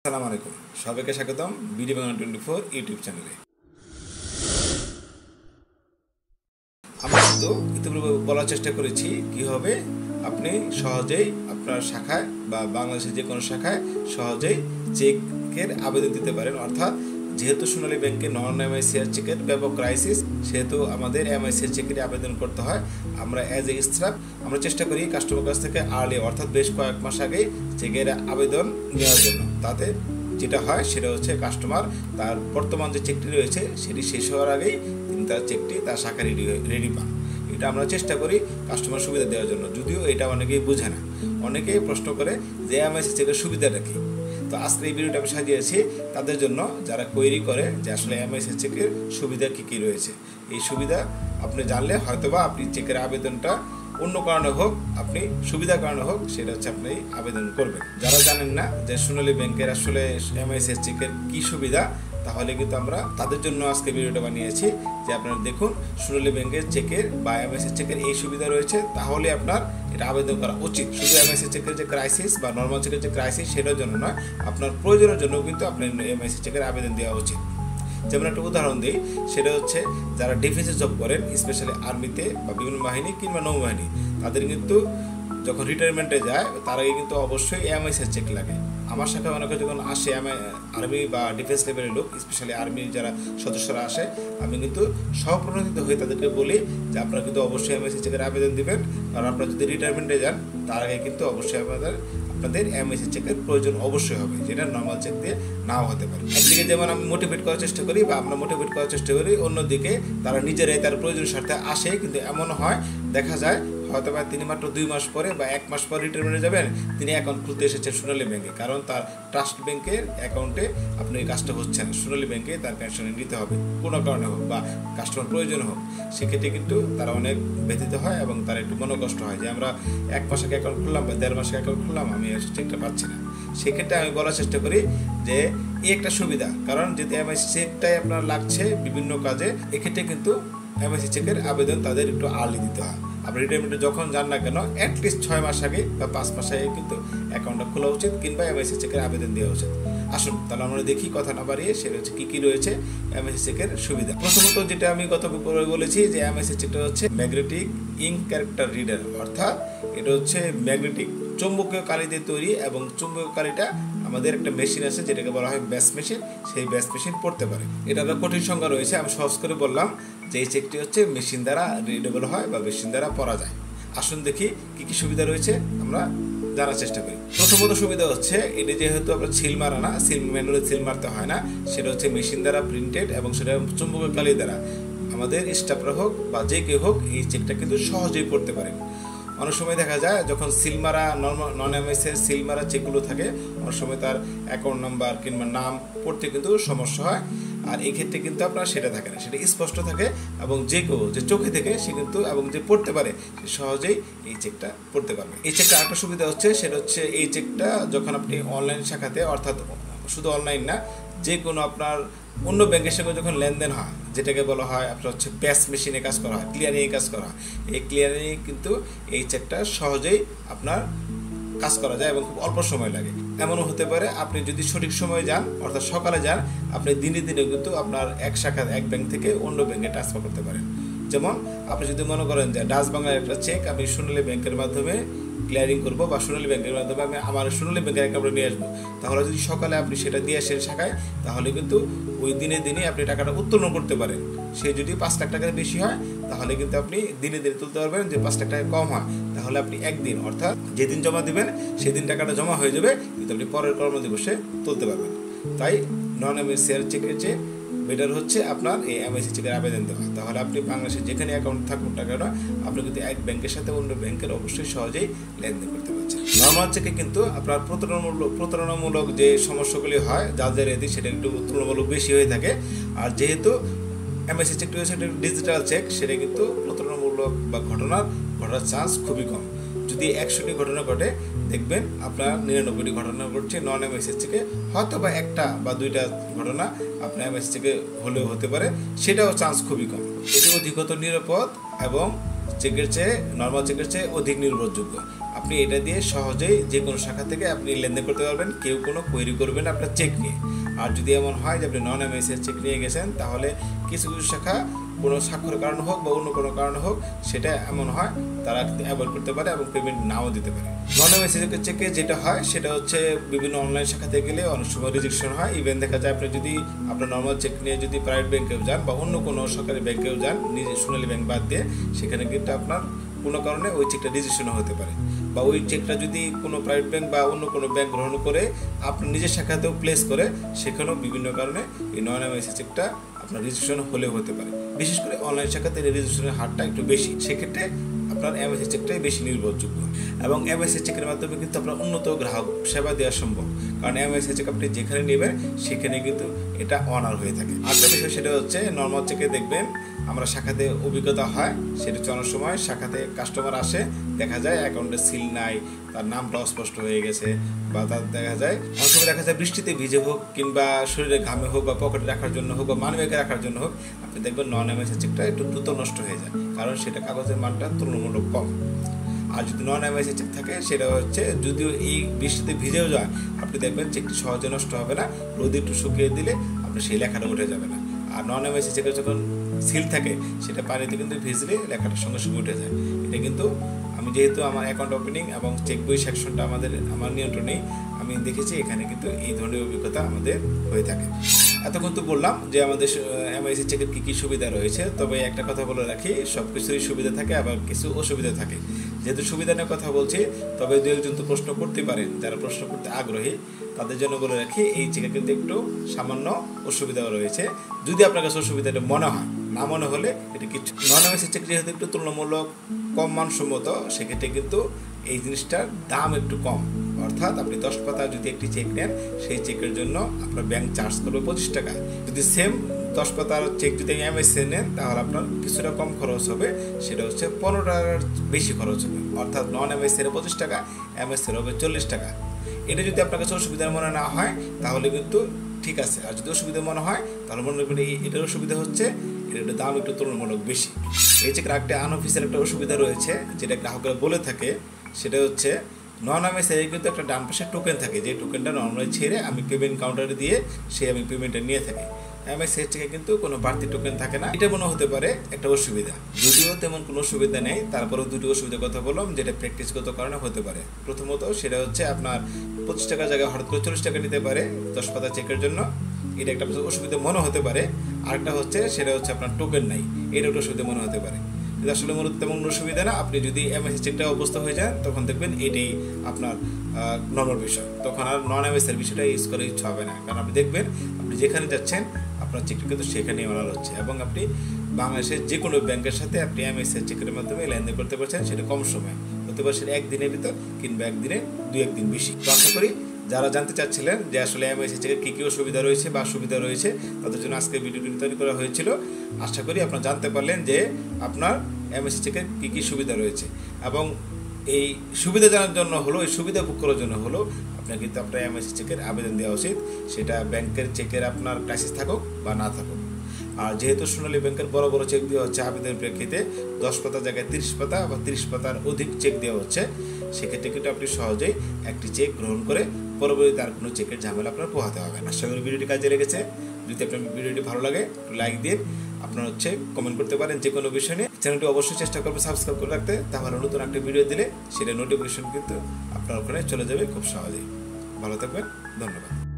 আসসালামু আলাইকুম, সবাইকে স্বাগতম বিডি বাংলা 24 ইউটিউব চ্যানেলে। আমরা কিন্তু ইতিপূর্বে বলার চেষ্টা করেছি কীভাবে আপনি সহজেই আপনার শাখায় বা বাংলাদেশের যে কোনো শাখায় সহজেই চেকের আবেদন দিতে পারেন। অর্থাৎ যেহেতু সোনালী ব্যাংকে নন এমআইসিআর চেকের ব্যাপক ক্রাইসিস, সেহেতু আমাদের এমআইসিআর চেকের আবেদন করতে হয়। আমরা অ্যাজ এ স্টাফ আমরা চেষ্টা করি কাস্টমার কাছ থেকে আর্লি অর্থাৎ বেশ কয়েক মাস আগেই চেকের আবেদন নেওয়ার জন্য। তাতে যেটা হয় সেটা হচ্ছে কাস্টমার তার বর্তমান যে চেকটি রয়েছে সেটি শেষ হওয়ার আগেই তিনি তার চেকটি তার শাখা রেডি পান। এটা আমরা চেষ্টা করি কাস্টমার সুবিধা দেওয়ার জন্য, যদিও এটা অনেকেই বোঝে না। অনেকেই প্রশ্ন করে যে এমআইসি চেকের সুবিধাটা কী। তো আজকে এই ভিডিওটা আমি সাজিয়েছি তাদের জন্য যারা কোয়েরি করে যে আসলে এমআইসি চেকের সুবিধা কী কী রয়েছে। এই সুবিধা আপনি জানলে হয়তোবা আপনি চেকের আবেদনটা অন্য কারণে হোক, আপনি সুবিধার কারণে হোক, সেটা হচ্ছে আপনি আবেদন করবেন। যারা জানেন না যে সোনালী ব্যাংকের আসলে এমআইসিআর চেকের কী সুবিধা, তাহলে কিন্তু আমরা তাদের জন্য আজকে ভিডিওটা বানিয়েছি যে আপনারা দেখুন সোনালী ব্যাংকের চেকের বা এমআইসিআর চেকের এই সুবিধা রয়েছে, তাহলে আপনার এটা আবেদন করা উচিত। শুধু এমআইসিআর চেকের যে ক্রাইসিস বা নর্মাল চেকের যে ক্রাইসিস সেটার জন্য নয়, আপনার প্রয়োজনের জন্য কিন্তু আপনার এমআইসিআর চেকের আবেদন দেওয়া উচিত। যেমন একটা উদাহরণ দিই, সেটা হচ্ছে যারা ডিফেন্সে জব করেন, স্পেশালি আর্মিতে বা বিভিন্ন বাহিনী কিংবা নৌবাহিনী, তাদের কিন্তু যখন রিটায়ারমেন্টে যায় তার আগে কিন্তু অবশ্যই এমআইসিআর চেক লাগে। আমার শাখায় অনেকে যখন আসে আর্মি বা ডিফেন্স লেভেলের লোক, স্পেশালি আর্মির যারা সদস্যরা আসে, আমি কিন্তু স্বপ্রণোদিত হয়ে তাদেরকে বলি যে আপনারা কিন্তু অবশ্যই এমআইসিআর চেকের আবেদন দিবেন, কারণ আপনারা যদি রিটায়ারমেন্টে যান তার আগে কিন্তু অবশ্যই আপনাদের এমআইসিআর চেকের প্রয়োজন অবশ্যই হবে, যেটা নর্মাল চেক দিয়ে নাও হতে পারে। একদিকে যেমন আমি মোটিভেট করার চেষ্টা করি বা আমরা মোটিভেট করার চেষ্টা করি, অন্যদিকে তারা নিজেরাই তার প্রয়োজন স্বার্থে আসে। কিন্তু এমন হয়, দেখা যায় হয়তো বা তিনি মাত্র 2 মাস পরে বা 1 মাস পর রিটায়ারমেন্টে যাবেন, তিনি অ্যাকাউন্ট খুলতে এসেছেন সোনালী ব্যাংকে, কারণ তার ট্রাস্ট ব্যাংকের অ্যাকাউন্টে আপনি এই কাজটা হচ্ছে না। সোনালী ব্যাংকে তার পেনশনে নিতে হবে কোনো কারণে হোক বা কাস্টমার প্রয়োজন হোক, সেক্ষেত্রে কিন্তু তারা অনেক ব্যথিত হয় এবং তার একটু মনোকষ্ট হয় যে আমরা 1 মাস আগে অ্যাকাউন্ট খুললাম বা 1.5 মাস আগে অ্যাকাউন্ট খুললাম, আমি চেকটা পাচ্ছি না। সেক্ষেত্রে আমি বলার চেষ্টা করি যে এই একটা সুবিধা, কারণ যদি এমআইসি চেকটাই আপনার লাগছে বিভিন্ন কাজে, এক্ষেত্রে কিন্তু এমআইসি চেকের আবেদন তাদের একটু আর্লি দিতে হয়। আপনি রিটায়ারমেন্টে যখন যান না কেন, অ্যাটলিস্ট 6 মাস আগে বা 5 মাস আগে কিন্তু অ্যাকাউন্টটা খোলা উচিত কিংবা এমআইসি চেকের আবেদন দেওয়া উচিত। আসুন তাহলে আমরা দেখি, কথা না বাড়িয়ে, সেটা হচ্ছে কী কী রয়েছে এমআইসি চেকের সুবিধা। প্রথমত যেটা আমি গত পরে বলেছি যে এমআইসি চেকটা হচ্ছে ম্যাগনেটিক ইঙ্ক ক্যারেক্টার রিডার, অর্থাৎ এটা হচ্ছে ম্যাগনেটিক চৌম্বকীয় কালি দিয়ে তৈরি, এবং চৌম্বকীয় কালিটা আমাদের একটা মেশিন আছে যেটাকে বলা হয় ব্যাস মেশিন, সেই ব্যাস মেশিন পড়তে পারে। এটা একটা কঠিন সংখ্যা রয়েছে, আমি সহজ করে বললাম যে এই চেকটি হচ্ছে মেশিন দ্বারা রিডেবল হয় বা মেশিন দ্বারা পড়া যায়। আসুন দেখি কী কী সুবিধা রয়েছে, আমরা জানার চেষ্টা করি। প্রথমত সুবিধা হচ্ছে এটি যেহেতু আপনার সিল মারা না, ম্যানুয়ালি সিল মারতে হয় না, সেটা হচ্ছে মেশিন দ্বারা প্রিন্টেড এবং সেটা চুম্বকীয় কালি দ্বারা আমাদের স্টাফরা হোক বা যে কেউ হোক এই চেকটা কিন্তু সহজেই পড়তে পারেন। অনেক সময় দেখা যায় যখন সিলমারা নন এমআইসিআর সিলমারা চেকগুলো থাকে, অনেক সময় তার অ্যাকাউন্ট নাম্বার কিংবা নাম পড়তে কিন্তু সমস্যা হয়, আর এই ক্ষেত্রে কিন্তু আপনার সেটা থাকে না, সেটা স্পষ্ট থাকে এবং যে কেউ যে চোখে থেকে সে কিন্তু এবং যে পড়তে পারে সে সহজেই এই চেকটা পড়তে পারবে। এই চেকটা একটা সুবিধা হচ্ছে, সেটা হচ্ছে এই চেকটা যখন আপনি অনলাইন শাখাতে, অর্থাৎ শুধু অনলাইন না, যে কোনো আপনার অন্য ব্যাংকের সঙ্গে যখন লেনদেন হয়, যেটাকে বলা হয় আপনার হচ্ছে ব্যাস মেশিনে কাজ করা হয়, ক্লিয়ারিংয়ে কাজ করা হয়, এই ক্লিয়ারিংয়ে কিন্তু এই চেকটা সহজেই আপনার কাজ করা যায় এবং খুব অল্প সময় লাগে। এমনও হতে পারে আপনি যদি সঠিক সময়ে যান, অর্থাৎ সকালে যান, আপনি দিনে দিনে কিন্তু আপনার এক শাখা এক ব্যাংক থেকে অন্য ব্যাংকে ট্রান্সফার করতে পারেন। যেমন আপনি যদি মনে করেন যে ডাচ বাংলার একটা চেক আমি সোনালী ব্যাংকের মাধ্যমে ক্লিয়ারিং করবো বা সোনালী ব্যাংকের মাধ্যমে আমি আমার সোনালী ব্যাংকের অ্যাকাউন্টে নিয়ে আসবো, তাহলে যদি সকালে আপনি সেটা দিয়ে আসেন শাখায়, তাহলে কিন্তু ওই দিনে দিনে আপনি টাকাটা উত্তোলন করতে পারেন। সে যদি 5 লাখ টাকার বেশি হয়, তাহলে কিন্তু আপনি দিনে দিনে তুলতে পারবেন। যে 5 লাখ টাকা কম হয়, তাহলে আপনি একদিন, অর্থাৎ যেদিন জমা দেবেন সেদিন টাকাটা জমা হয়ে যাবে, কিন্তু আপনি পরের কর্মদিবসে তুলতে পারবেন। তাই নন এমআইসিআর চেকের চেয়ে বেটার হচ্ছে আপনার এই এমআইসি চেকের আবেদন দেওয়া। তাহলে আপনি বাংলাদেশে যেখানে অ্যাকাউন্ট থাকুন না কেন, আপনি কিন্তু এক ব্যাংকের সাথে অন্য ব্যাংকের অবশ্যই সহজেই লেনদেন করতে পারছেন। নর্মাল চেকে কিন্তু আপনার প্রতারণামূলক যে সমস্যাগুলি হয় যাদের এতে, সেটা একটু তুলনামূলক বেশি হয়ে থাকে। আর যেহেতু এমআইসি চেকটি হচ্ছে একটা ডিজিটাল চেক, সেটা কিন্তু প্রতারণামূলক বা ঘটার চান্স খুবই কম। যদি 100টি ঘটনা ঘটে, দেখবেন আপনার 99টি ঘটনা ঘটছে নন এমআইসি চেকে, হয়তো বা 1টা বা 2টা ঘটনা আপনার এমআইসি চেকে হলেও হতে পারে, সেটাও চান্স খুবই কম। এটি অধিকতর নিরাপদ এবং চেকের চেয়ে নর্মাল চেকের চেয়ে অধিক নির্ভরযোগ্য। আপনি এটা দিয়ে সহজেই যে কোনো শাখা থেকে আপনি লেনদেন করতে পারবেন, কেউ কোনো কোয়েরি করবে না আপনার চেক নিয়ে। আর যদি এমন হয় যে আপনি নন এমআইএস চেক নিয়ে গেছেন, তাহলে কিছু কিছু শাখা কোনো স্বাক্ষরের কারণ হোক বা অন্য কোনো কারণ হোক, সেটা এমন হয় তারা অ্যাভয়েড করতে পারে এবং পেমেন্ট নাও দিতে পারে। নন এমআইএস চেকে যেটা হয় সেটা হচ্ছে বিভিন্ন অনলাইন শাখাতে গেলে অনেক সময় রিজেকশন হয়। ইভেন দেখা যায় আপনি যদি আপনার নর্মাল চেক নিয়ে যদি প্রাইভেট ব্যাংকেও যান বা অন্য কোনো সরকারি ব্যাংকেও যান, নিজে সোনালী ব্যাংক বাদ দিয়ে, সেখানে কিন্তু আপনার কোনো কারণে ওই চেকটা রেজিস্ট্রেশন হতে পারে, বা ওই চেকটা যদি কোনো প্রাইভেট ব্যাংক বা অন্য কোনো ব্যাংক গ্রহণ করে আপনার নিজের শাখাতেও প্লেস করে, সেখানেও বিভিন্ন কারণে এই নন এমআইএস চেকটা আপনার রেজিস্ট্রেশন হলেও হতে পারে। বিশেষ করে অনলাইন শাখাতে রেজিস্ট্রেশনের হারটা একটু বেশি, সেক্ষেত্রে আপনার এমআইএস চেকটাই বেশি নির্ভরযোগ্য। এবং এমআইএস চেকের মাধ্যমে কিন্তু আপনার উন্নত গ্রাহক সেবা দেওয়া সম্ভব, কারণ এমআইএস চেক আপনি যেখানে নেবেন সেখানে কিন্তু এটা অনার হয়ে থাকে। আরেকটা বিষয় সেটা হচ্ছে নর্মাল চেকে দেখবেন আমরা শাখাতে অভিজ্ঞতা হয়, সেটা হচ্ছে অনেক সময় শাখাতে কাস্টমার আসে, দেখা যায় অ্যাকাউন্টে সিল নাই, তার নামটা অস্পষ্ট হয়ে গেছে, বা তার দেখা যায় অনেক সময় দেখা যায় বৃষ্টিতে ভিজে হোক কিংবা শরীরে ঘামে হোক বা পকেটে রাখার জন্য হোক বা মানিব্যাগে রাখার জন্য হোক, আপনি দেখবেন নন এমআইএস চেকটা একটু দ্রুত নষ্ট হয়ে যায়, কারণ সেটা কাগজের মানটা তুলনামূলক কম। আর যদি নন এমআইএস চেক থাকে, সেটা হচ্ছে যদিও এই বৃষ্টিতে ভিজেও যায়, আপনি দেখবেন চেকটি সহজে নষ্ট হবে না, রোদে একটু শুকিয়ে দিলে আপনার সেই লেখাটা উঠে যাবে না। আর নন এমআইএস চেকের যখন সিল থাকে, সেটা পানিতে কিন্তু ভিজলে লেখাটা সঙ্গে সঙ্গে উঠে যায়। এটা কিন্তু আমি যেহেতু আমার অ্যাকাউন্ট ওপেনিং এবং চেক বই সেকশনটা আমার নিয়ন্ত্রণেই, আমি দেখেছি এখানে কিন্তু এই ধরনের অভিজ্ঞতা আমাদের হয়ে থাকে। এতক্ষণ তো বললাম যে আমাদের এমআইএস চেকের কী কী সুবিধা রয়েছে, তবে একটা কথা বলে রাখি, সব কিছুরই সুবিধা থাকে আবার কিছু অসুবিধা থাকে। যেহেতু সুবিধা নিয়ে কথা বলছি, তবে দু একজন তো প্রশ্ন করতে পারেন, যারা প্রশ্ন করতে আগ্রহী তাদের জন্য বলে রাখি, এই চেকে কিন্তু একটু সামান্য অসুবিধাও রয়েছে। যদি আপনার কাছে অসুবিধাটা মনে হয়, না মনে হলে এটা কিছু। নন এমআইএস চেক যেহেতু একটু তুলনামূলক কম মানসম্মত, সেক্ষেত্রে কিন্তু এই জিনিসটার দাম একটু কম। অর্থাৎ আপনি 10 পাতা যদি একটি চেক নেন, সেই চেকের জন্য আপনার ব্যাংক চার্জ করবে 25 টাকা। যদি সেম 10 পাতার চেক যদি এমআইএস নেন, তাহলে আপনার কিছুটা কম খরচ হবে, সেটা হচ্ছে 15 টাকার বেশি খরচ হবে। অর্থাৎ নন এমআইএস 25 টাকা, এমআইএস হবে 40 টাকা। এটা যদি আপনার কাছে অসুবিধার মনে না হয়, তাহলে কিন্তু ঠিক আছে। আর যদি অসুবিধা মনে হয়, তাহলে মনে রাখবেন এটার অসুবিধা হচ্ছে এটার দাম একটু তুলনামূলক বেশি। এই চেকের একটা আনঅফিসিয়াল একটা অসুবিধা রয়েছে, যেটা গ্রাহকরা বলে থাকে, সেটা হচ্ছে নন এমআইএস কিন্তু একটা ডান পাশে টোকেন থাকে, যে টোকেনটা নর্মালি ছেড়ে আমি পেমেন্ট কাউন্টারে দিয়ে আমি পেমেন্টটা নিয়ে থাকি। এমআইএস থেকে কিন্তু কোনো বাড়তি টোকেন থাকে না, এটা মনে হতে পারে একটা অসুবিধা। যদিও তেমন কোনো অসুবিধা নেই, তারপরেও দুটি অসুবিধার কথা বললাম, যেটা প্র্যাকটিসগত কারণে হতে পারে। প্রথমত সেটা হচ্ছে আপনার 25 টাকার জায়গায় হঠাৎ করে 40 টাকা নিতে পারে 10 পাতা চেকের জন্য, এটা একটা অসুবিধা মনে হতে পারে। আরেকটা হচ্ছে সেটা হচ্ছে আপনার টোকেন নাই, এটা একটা অসুবিধা মনে হতে পারে। কিন্তু আসলে মূলত তেমন অসুবিধা না। আপনি যদি এমআইএস চেকটা অবস্থা হয়ে যায়, তখন দেখবেন এটাই আপনার নর্মাল বিষয়, তখন আর নন এমআইএস এর বিষয়টা ইউজ করে ইচ্ছা হবে না। কারণ আপনি দেখবেন আপনি যেখানে যাচ্ছেন আপনার চেকটা কিন্তু সেখানেই অনার হচ্ছে, এবং আপনি বাংলাদেশের যে কোনো ব্যাংকের সাথে আপনি এমআইএস চেকের মাধ্যমে লেনদেন করতে পারছেন, সেটা কম সময় হতে পারে, সেটা একদিনের ভিতর কিংবা একদিনে 2-1 দিন বেশি। তো আশা করি যারা জানতে চাচ্ছিলেন যে আসলে এমআইএস চেকের কী কী অসুবিধা রয়েছে বা সুবিধা রয়েছে, তাদের জন্য আজকে ভিডিওটি তৈরি করা হয়েছিল। আশা করি আপনারা জানতে পারলেন যে আপনার এমআইএস চেকের কী কী সুবিধা রয়েছে, এবং এই সুবিধা জানার জন্য হলো, এই সুবিধা ভোগ করার জন্য হলো আপনার কিন্তু আপনার এমআইএস চেকের আবেদন দেওয়া উচিত, সেটা ব্যাংকের চেকের আপনার ক্রাইসিস থাকুক বা না থাকুক। আর যেহেতু সোনালী ব্যাংকের বড় বড় চেক দেওয়া হচ্ছে আবেদনের প্রেক্ষিতে, 10 পাতার জায়গায় 30 পাতা বা 30 পাতার অধিক চেক দেওয়া হচ্ছে, সেক্ষেত্রে কিন্তু আপনি সহজেই একটি চেক গ্রহণ করে পরবর্তীতে আর কোনো চেকের ঝামেলা আপনার পোহাতে হবে না। আশা করি ভিডিওটি কাজে লেগেছে। যদি আপনার ভিডিওটি ভালো লাগে, লাইক দিন, আপনার কমেন্ট করতে পারেন যে কোনো বিষয় নিয়ে। চ্যানেলটি অবশ্যই চেষ্টা করবে সাবস্ক্রাইব করে রাখতে, তাহলে নতুন একটা ভিডিও দিলে সেটা নোটিফিকেশন কিন্তু আপনার ওখানে চলে যাবে খুব সহজেই। ভালো থাকবেন, ধন্যবাদ।